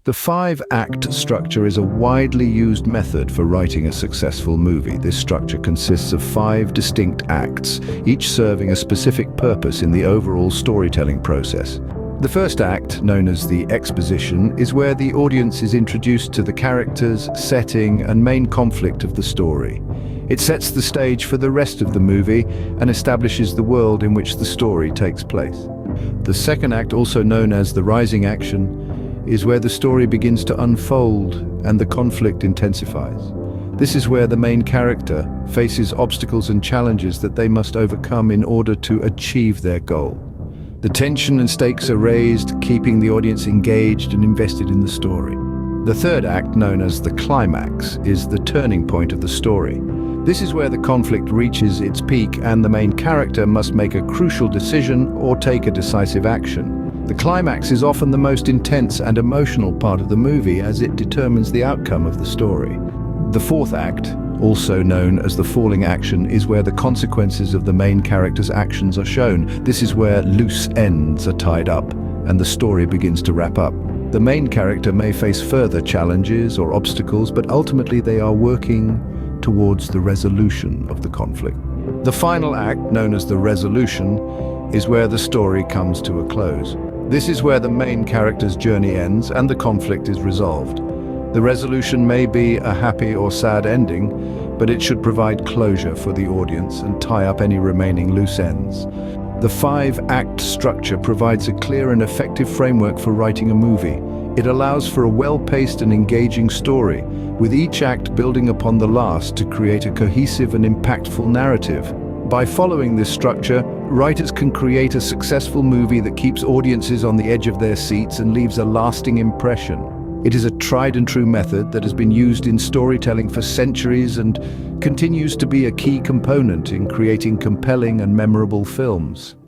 The five-act structure is a widely used method for writing a successful movie. This structure consists of five distinct acts, each serving a specific purpose in the overall storytelling process. The first act, known as the exposition, is where the audience is introduced to the characters, setting, and main conflict of the story. It sets the stage for the rest of the movie and establishes the world in which the story takes place. The second act, also known as the rising action, is where the story begins to unfold and the conflict intensifies. This is where the main character faces obstacles and challenges that they must overcome in order to achieve their goal. The tension and stakes are raised, keeping the audience engaged and invested in the story. The third act, known as the climax, is the turning point of the story. This is where the conflict reaches its peak and the main character must make a crucial decision or take a decisive action. The climax is often the most intense and emotional part of the movie as it determines the outcome of the story. The fourth act, also known as the falling action, is where the consequences of the main character's actions are shown. This is where loose ends are tied up and the story begins to wrap up. The main character may face further challenges or obstacles, but ultimately they are working towards the resolution of the conflict. The final act, known as the resolution, is where the story comes to a close. This is where the main character's journey ends and the conflict is resolved. The resolution may be a happy or sad ending, but it should provide closure for the audience and tie up any remaining loose ends. The five-act structure provides a clear and effective framework for writing a movie. It allows for a well-paced and engaging story, with each act building upon the last to create a cohesive and impactful narrative. By following this structure, writers can create a successful movie that keeps audiences on the edge of their seats and leaves a lasting impression. It is a tried and true method that has been used in storytelling for centuries and continues to be a key component in creating compelling and memorable films.